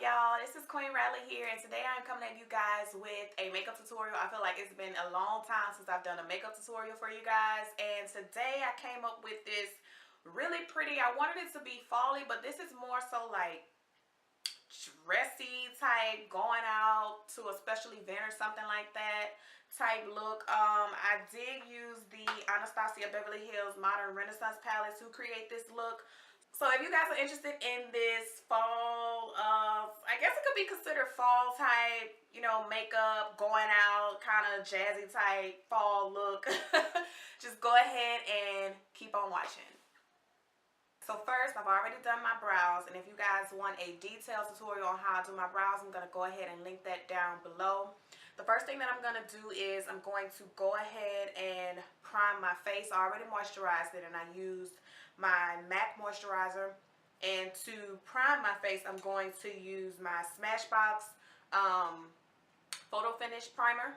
y'all? This is Queen Riley here, and today I'm coming at you guys with a makeup tutorial. I feel like it's been a long time since I've done a makeup tutorial for you guys, and today I came up with this really pretty, I wanted it to be fall-y, but this is more so like dressy type, going out to a special event or something like that type look. I did use the Anastasia Beverly Hills Modern Renaissance palette to create this look. So if you guys are interested in this fall, I guess it could be considered fall type, you know, makeup, going out, kind of jazzy type fall look, just go ahead and keep on watching. So first, I've already done my brows, and if you guys want a detailed tutorial on how I do my brows, I'm going to go ahead and link that down below. The first thing that I'm going to do is I'm going to go ahead and prime my face. I already moisturized it, and I used my MAC moisturizer. And to prime my face, I'm going to use my Smashbox Photo Finish Primer.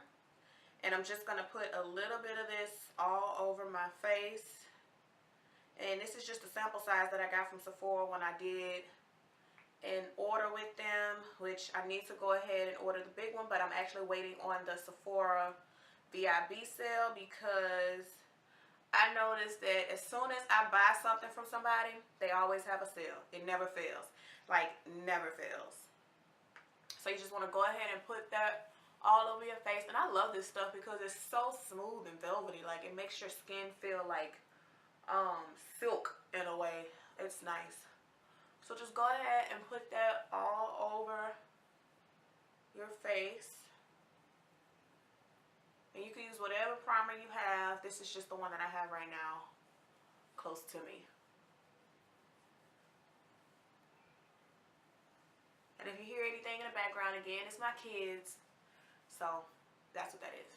And I'm just going to put a little bit of this all over my face. And this is just a sample size that I got from Sephora when I did an order with them, which I need to go ahead and order the big one, but I'm actually waiting on the Sephora VIB sale because I noticed that as soon as I buy something from somebody, they always have a sale. It never fails. Like, never fails. So you just want to go ahead and put that all over your face. And I love this stuff because it's so smooth and velvety. Like, it makes your skin feel like silk in a way. It's nice. So just go ahead and put that all over your face. And you can use whatever primer you have. This is just the one that I have right now close to me. And if you hear anything in the background, again, it's my kids. So that's what that is.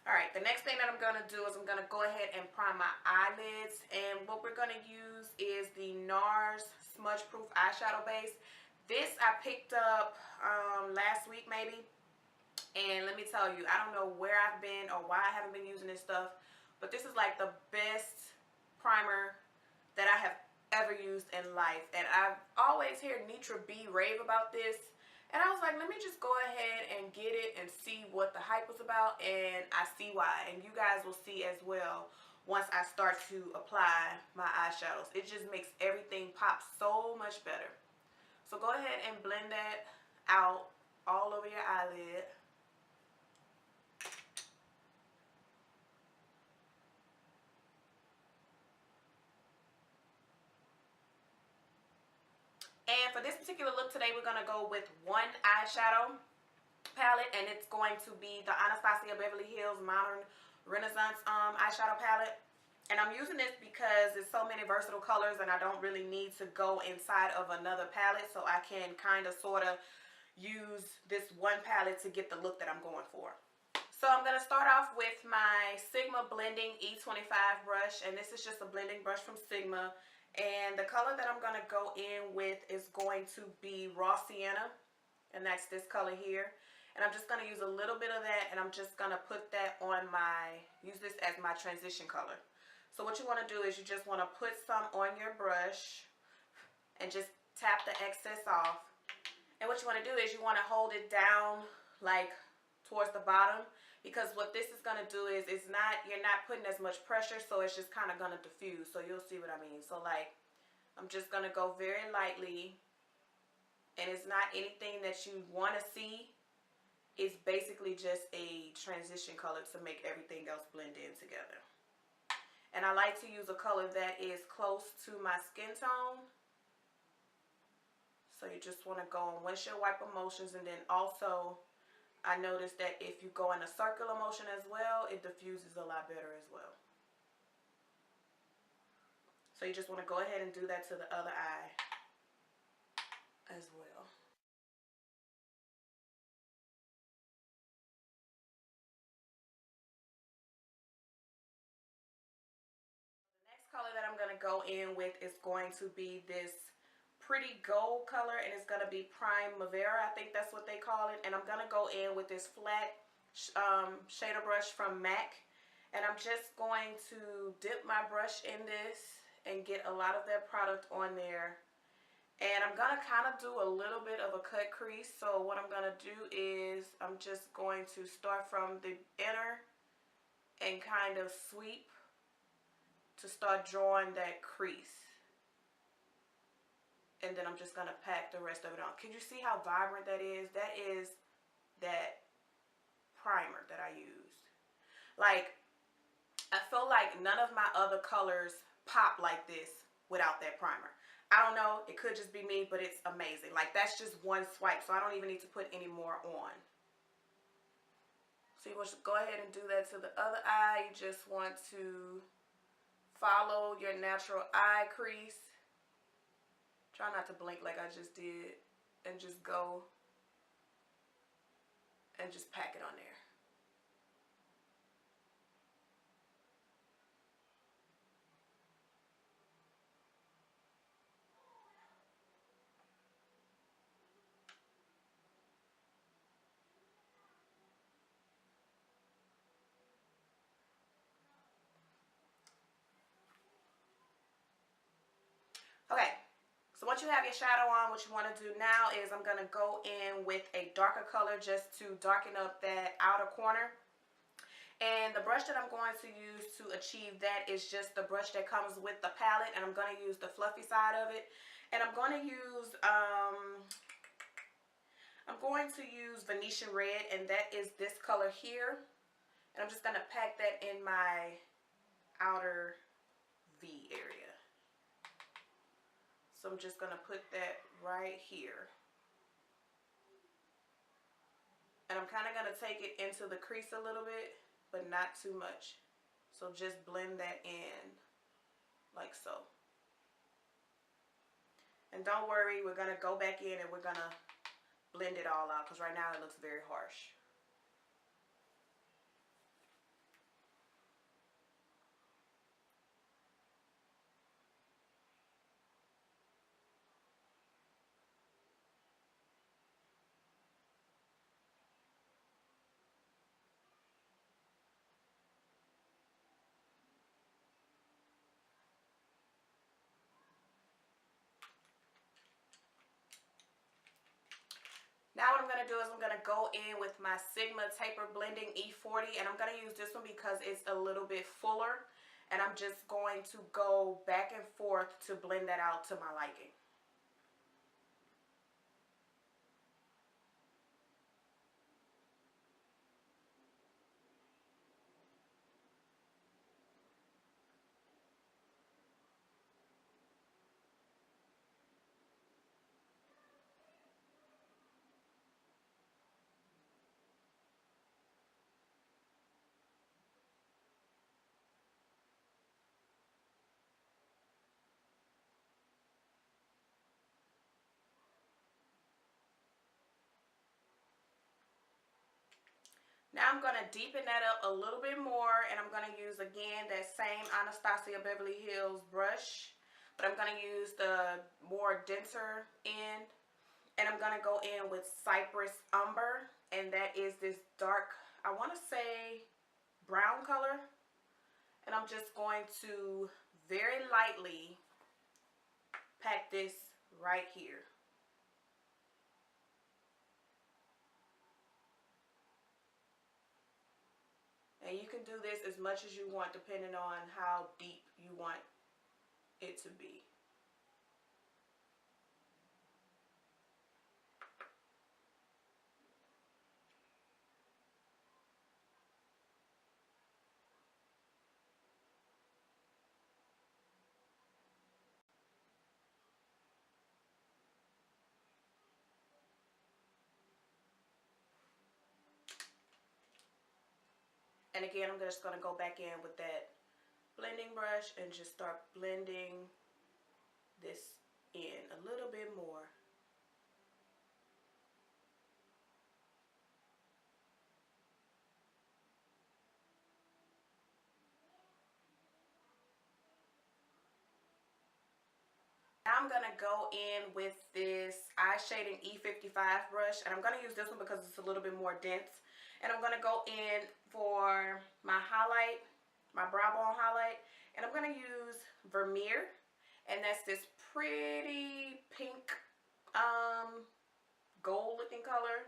Alright, the next thing that I'm going to do is I'm going to go ahead and prime my eyelids. And what we're going to use is the NARS Smudge Proof Eyeshadow Base. This I picked up last week maybe. And let me tell you, I don't know where I've been or why I haven't been using this stuff. But this is like the best primer that I have ever used in life. And I've always heard Nitra B rave about this. And I was like, let me just go ahead and get it and see what the hype was about. And I see why. And you guys will see as well once I start to apply my eyeshadows. It just makes everything pop so much better. So go ahead and blend that out all over your eyelid. And for this particular look today, we're going to go with one eyeshadow palette, and it's going to be the Anastasia Beverly Hills Modern Renaissance eyeshadow palette. And I'm using this because there's so many versatile colors and I don't really need to go inside of another palette, so I can kind of sort of use this one palette to get the look that I'm going for. So I'm going to start off with my Sigma Blending E25 brush, and this is just a blending brush from Sigma. And the color that I'm going to go in with is going to be Raw Sienna, and that's this color here. And I'm just going to use a little bit of that, and I'm just going to put that on use this as my transition color. So what you want to do is you just want to put some on your brush and just tap the excess off. And what you want to do is you want to hold it down like towards the bottom, because what this is going to do is you're not putting as much pressure, so it's just kind of going to diffuse. So you'll see what I mean. So like, I'm just going to go very lightly, and it's not anything that you want to see. It's basically just a transition color to make everything else blend in together. And I like to use a color that is close to my skin tone. So you just want to go on windshield wiper motions, and then also I noticed that if you go in a circular motion as well, it diffuses a lot better as well. So you just want to go ahead and do that to the other eye as well. The next color that I'm going to go in with is going to be this pretty gold color, and it's going to be Primavera, I think that's what they call it. And I'm going to go in with this flat shader brush from MAC, and I'm just going to dip my brush in this and get a lot of that product on there And I'm going to kind of do a little bit of a cut crease. So what I'm going to do is I'm just going to start from the inner and kind of sweep to start drawing that crease. And then I'm just going to pack the rest of it on. Can you see how vibrant that is? That is that primer that I used. Like, I feel like none of my other colors pop like this without that primer. I don't know, it could just be me, but it's amazing. Like, that's just one swipe, so I don't even need to put any more on. So you want to go ahead and do that to the other eye. You just want to follow your natural eye crease. Try not to blink like I just did, and just go and just pack it on there. Okay, so once you have your shadow on, what you want to do now is I'm going to go in with a darker color just to darken up that outer corner. And the brush that I'm going to use to achieve that is just the brush that comes with the palette, and I'm going to use the fluffy side of it. And I'm going to use Venetian red, and that is this color here. And I'm just going to pack that in my outer V area. So I'm just going to put that right here. And I'm kind of going to take it into the crease a little bit, but not too much. So just blend that in like so. And don't worry, we're going to go back in and we're going to blend it all out because right now it looks very harsh. Now what I'm going to do is I'm going to go in with my Sigma Taper Blending E40, and I'm going to use this one because it's a little bit fuller, and I'm just going to go back and forth to blend that out to my liking. Now I'm going to deepen that up a little bit more, and I'm going to use again that same Anastasia Beverly Hills brush, but I'm going to use the more denser end, and I'm going to go in with Cypress Umber, and that is this dark, I want to say brown color, and I'm just going to very lightly pack this right here. And you can do this as much as you want depending on how deep you want it to be. And again, I'm just going to go back in with that blending brush and just start blending this in a little bit more. Now I'm going to go in with this eye shading E55 brush, and I'm going to use this one because it's a little bit more dense. And I'm going to go in for my highlight, my brow bone highlight, and I'm going to use Vermeer, and that's this pretty pink gold looking color.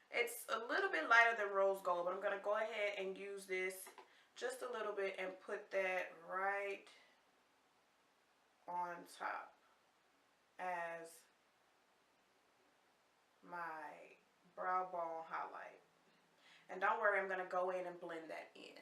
It's a little bit lighter than rose gold, but I'm going to go ahead and use this just a little bit and put that right on top as my brow bone highlight. And don't worry, I'm going to go in and blend that in.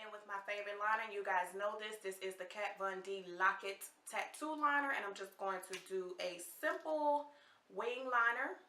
In with my favorite liner. You guys know this. This is the Kat Von D Lock-It Tattoo Liner, and I'm just going to do a simple wing liner.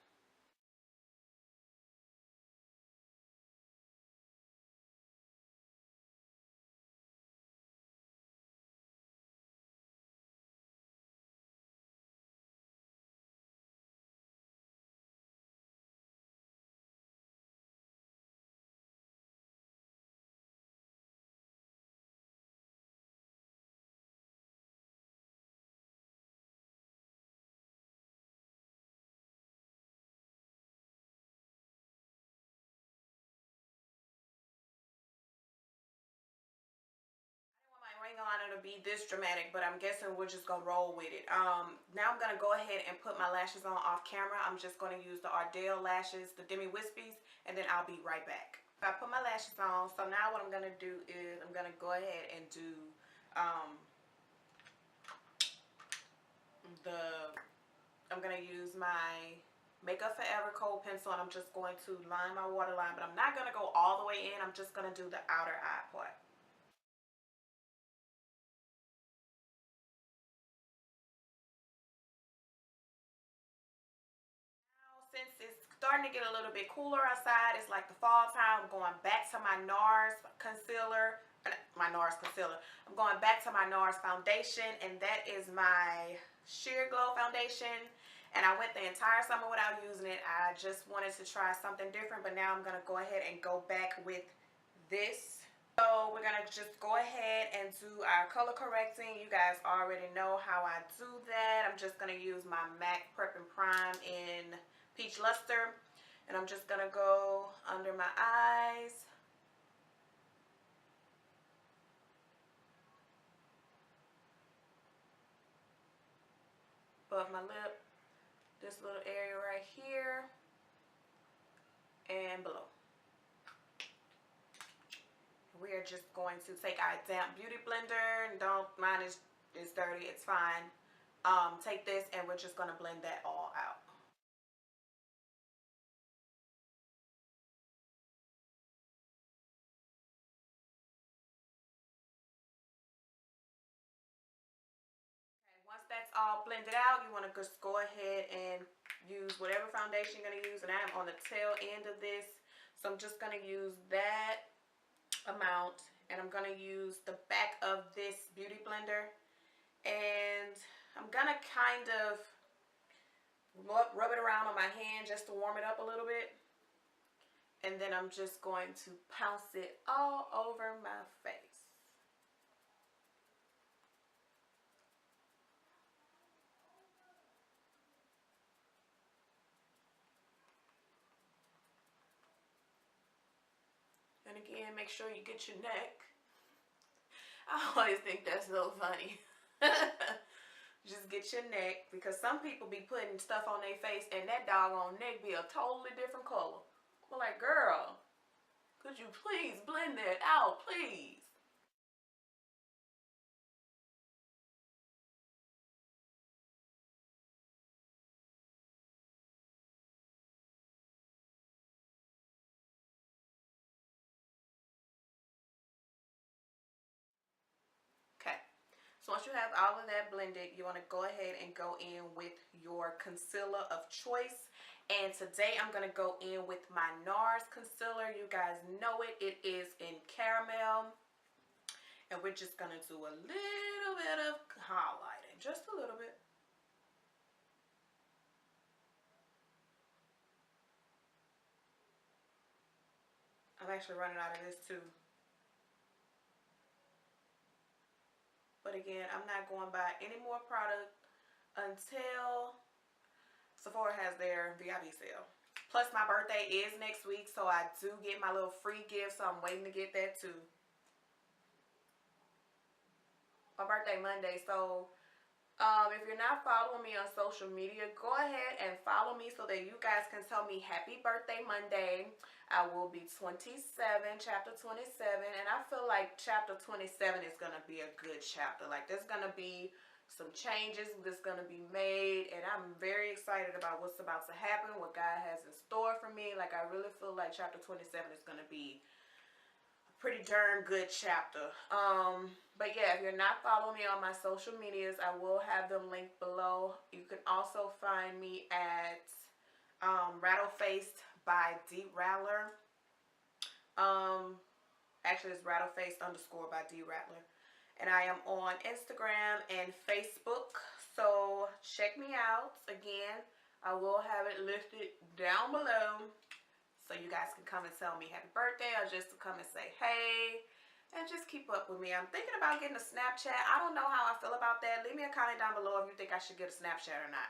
Ring liner to be this dramatic, but I'm guessing we're just gonna roll with it. Now I'm gonna go ahead and put my lashes on off camera. I'm just gonna use the Ardell lashes, the Demi Wispies, and then I'll be right back. I put my lashes on, so now what I'm gonna do is I'm gonna go ahead and do I'm gonna use my Makeup Forever Kohl pencil, and I'm just going to line my waterline, but I'm not gonna go all the way in. I'm just gonna do the outer eye part. Since it's starting to get a little bit cooler outside, it's like the fall time, I'm going back to my NARS concealer. I'm going back to my NARS foundation, and that is my Sheer Glow foundation. And I went the entire summer without using it. I just wanted to try something different, but now I'm going to go ahead and go back with this. So we're going to just go ahead and do our color correcting. You guys already know how I do that. I'm just going to use my MAC Prep and Prime in Peach Luster, and I'm just gonna go under my eyes, above my lip, this little area right here, and below. We are just going to take our damp beauty blender, and don't mind it's dirty, it's fine. Take this, and we're just gonna blend that all out. Once that's all blended out, you want to just go ahead and use whatever foundation you're going to use. And I'm on the tail end of this, so I'm just going to use that amount. And I'm going to use the back of this beauty blender. And I'm going to kind of rub it around on my hand just to warm it up a little bit. And then I'm just going to pounce it all over my face. And again, make sure you get your neck. I always think that's so funny. Just get your neck, because some people be putting stuff on their face and that doggone neck be a totally different color. I'm like, girl, could you please blend that out, please? Okay, so once you have all of that blended, you want to go ahead and go in with your concealer of choice. And today I'm going to go in with my NARS concealer. You guys know it. It is in caramel. And we're just going to do a little bit of highlighting. Just a little bit. I'm actually running out of this too. But again, I'm not going to buy any more product until Sephora has their VIP sale. Plus, my birthday is next week, so I do get my little free gift, so I'm waiting to get that too. My birthday Monday, so if you're not following me on social media, go ahead and follow me so that you guys can tell me happy birthday Monday. I will be 27, chapter 27, and I feel like chapter 27 is going to be a good chapter. Like, there's going to be some changes that's going to be made, and I'm very excited about what's about to happen, what God has in store for me. Like, I really feel like chapter 27 is going to be pretty darn good chapter. But yeah, if you're not following me on my social medias, I will have them linked below. You can also find me at rattlefaced by DRattler. Actually, it's rattlefaced _ by DRattler. And I am on Instagram and Facebook, so check me out. Again, I will have it listed down below, so you guys can come and tell me happy birthday, or just to come and say hey, and just keep up with me. I'm thinking about getting a Snapchat. I don't know how I feel about that. Leave me a comment down below if you think I should get a Snapchat or not.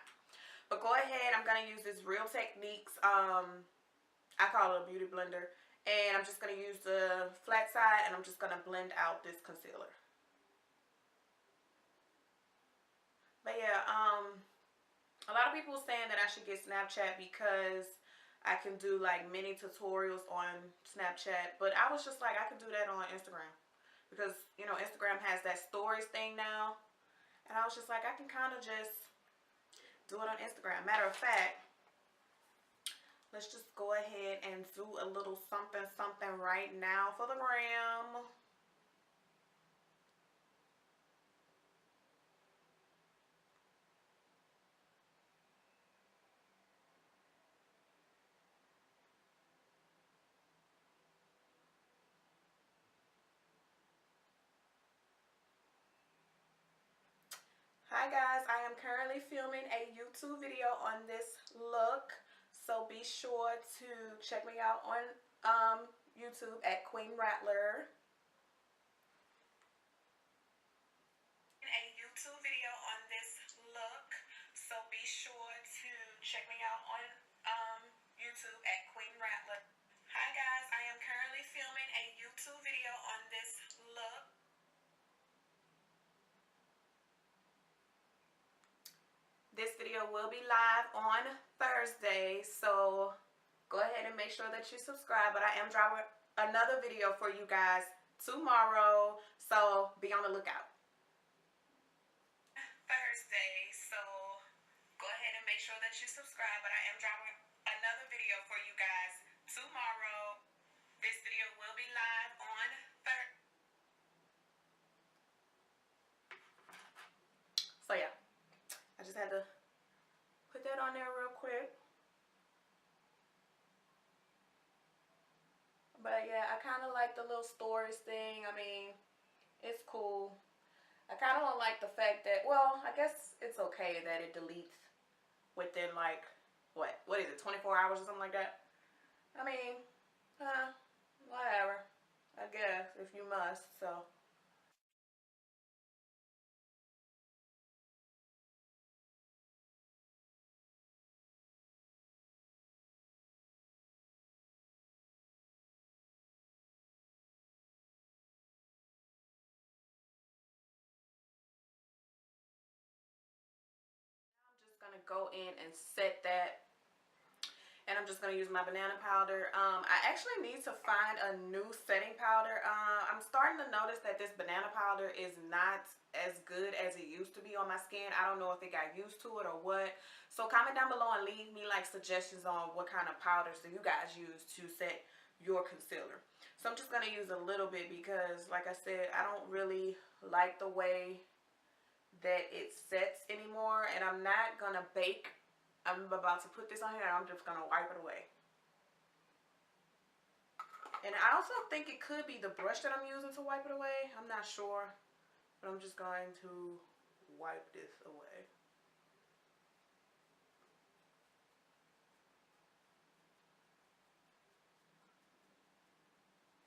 But go ahead. I'm going to use this Real Techniques, I call it a beauty blender. And I'm just going to use the flat side, and I'm just going to blend out this concealer. But yeah, a lot of people saying that I should get Snapchat because I can do like mini tutorials on Snapchat, but I was just like, I can do that on Instagram because, you know, Instagram has that stories thing now, and I was just like, I can kind of just do it on Instagram. Matter of fact, let's just go ahead and do a little something right now for the gram. Hi guys, I am currently filming a YouTube video on this look, so be sure to check me out on YouTube at Queen Rattler. A YouTube video on this look, so be sure to check me out on YouTube at Queen Rattler. Hi guys, I am currently filming a YouTube video on this look. This video will be live on Thursday, so go ahead and make sure that you subscribe. But I am dropping another video for you guys tomorrow, so be on the lookout. Thursday, so go ahead and make sure that you subscribe. But I am dropping another video for you guys tomorrow. This video will be live on Thursday. So yeah, I just had to put that on there real quick. But yeah, I kind of like the little stories thing. I mean, it's cool. I kind of don't like the fact that, well, I guess it's okay that it deletes within like, what is it, 24 hours or something like that? I mean, whatever, I guess, if you must, so. I'm just gonna go in and set that. And I'm just going to use my banana powder. I actually need to find a new setting powder. I'm starting to notice that this banana powder is not as good as it used to be on my skin. I don't know if it got used to it or what. So comment down below and leave me like suggestions on what kind of powders do you guys use to set your concealer. So I'm just going to use a little bit because, like I said, I don't really like the way that it sets anymore. And I'm not going to bake. I'm about to put this on here and I'm just going to wipe it away. And I also think it could be the brush that I'm using to wipe it away. I'm not sure. But I'm just going to wipe this away.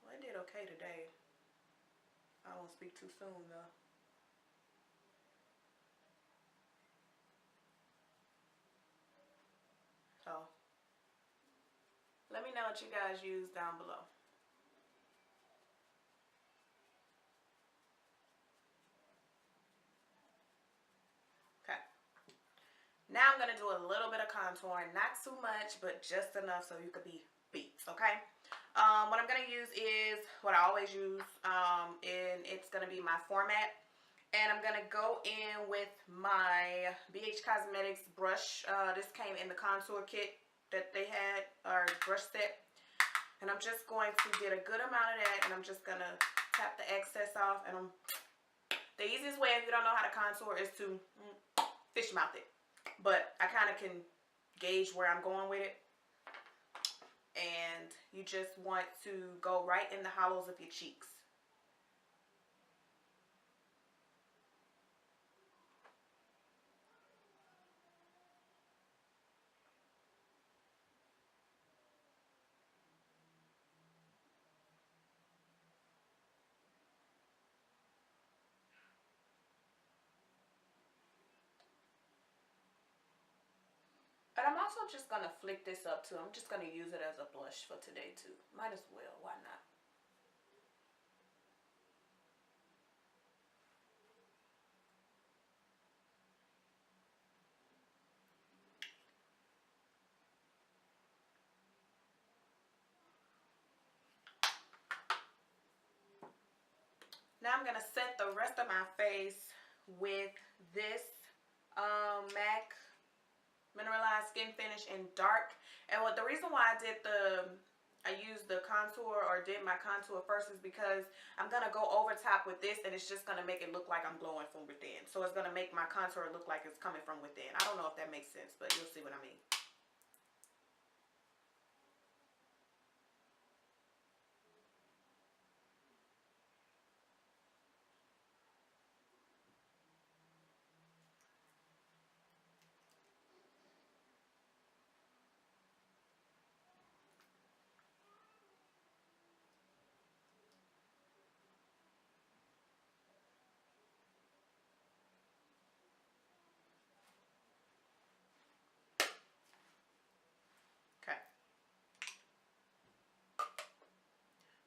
Well, it did okay today. I won't speak too soon though. So let me know what you guys use down below. Okay. Now I'm going to do a little bit of contouring. Not too much, but just enough so you could be beat. Okay. What I'm going to use is what I always use. And it's going to be my format. And I'm going to go in with my BH Cosmetics brush. This came in the contour kit that they had, or brush set. And I'm just going to get a good amount of that, and I'm just going to tap the excess off. And the easiest way, if you don't know how to contour, is to fish mouth it. But I kind of can gauge where I'm going with it. And you just want to go right in the hollows of your cheeks. And I'm also just going to flick this up too. I'm just going to use it as a blush for today too. Might as well. Why not? Now I'm going to set the rest of my face with this MAC Mineralized Skin Finish in Dark. And the reason why I used the contour, or did my contour first, is because I'm going to go over top with this, and it's just going to make it look like I'm glowing from within. So it's going to make my contour look like it's coming from within. I don't know if that makes sense, but you'll see what I mean.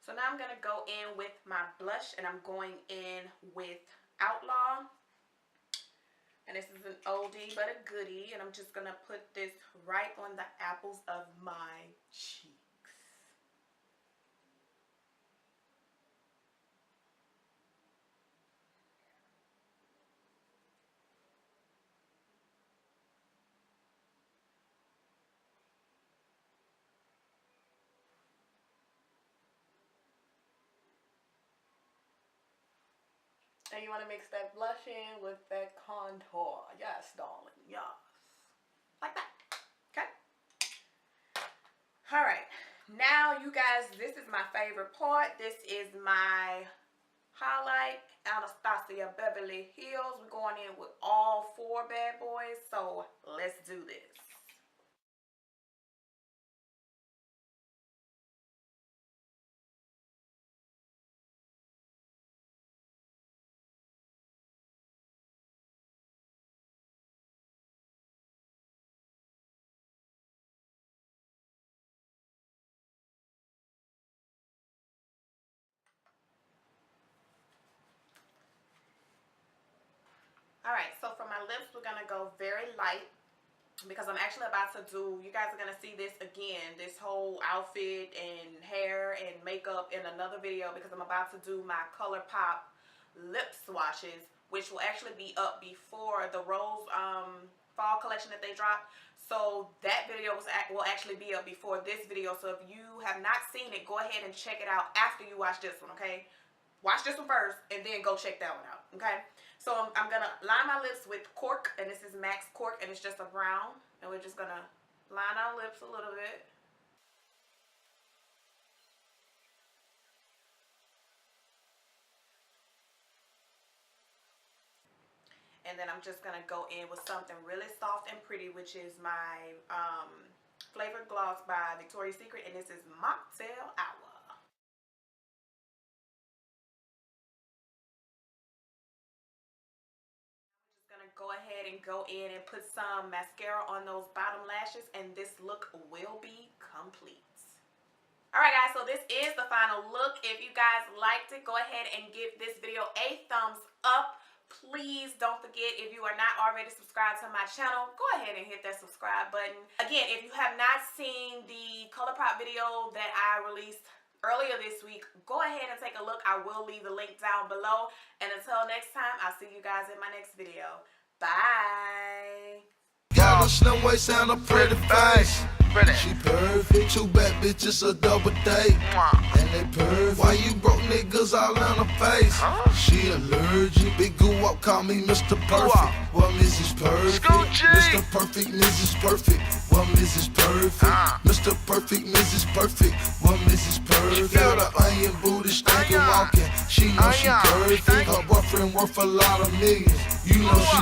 So now I'm going to go in with my blush, and I'm going in with Outlaw. And this is an oldie but a goodie. And I'm just going to put this right on the apples of my cheeks. And you want to mix that blush in with that contour. Yes, darling. Yes. Like that. Okay. Alright. Now, you guys, this is my favorite part. This is my highlight. Anastasia Beverly Hills. We're going in with all 4 bad boys. So, let's do this. Alright, so for my lips, we're going to go very light, because I'm actually about to do, you guys are going to see this again, this whole outfit and hair and makeup in another video, because I'm about to do my Colourpop lip swatches, which will actually be up before the Rose fall collection that they dropped. So that video will actually be up before this video. So if you have not seen it, go ahead and check it out after you watch this one, okay? Watch this one first, and then go check that one out, okay? So I'm going to line my lips with Cork, and this is Max Cork, and it's just a brown. And we're just going to line our lips a little bit. And then I'm just going to go in with something really soft and pretty, which is my Flavored Gloss by Victoria's Secret, and this is Mocktail Hour. Go ahead ahead and go in and put some mascara on those bottom lashes, and this look will be complete. Alright guys, so this is the final look. If you guys liked it, go ahead and give this video a thumbs up. Please don't forget, if you are not already subscribed to my channel, go ahead and hit that subscribe button. Again, if you have not seen the Colourpop video that I released earlier this week, go ahead and take a look. I will leave the link down below. And until next time, I'll see you guys in my next video. Bye! Got a slim waist and a pretty face. She perfect. Two bad bitches, a double date. And they perfect. Why you broke niggas all in her face? She allergic. Big goo up, call me Mr. Perfect. Well, Mrs. Perfect. Mr. Perfect, Mrs. Perfect. Well, Mrs. Perfect. Mr. Perfect, Mrs. Perfect. Well, Mrs. Perfect. Feel the onion booty stinking walking. She know she perfect. Her boyfriend worth a lot of millions. You know she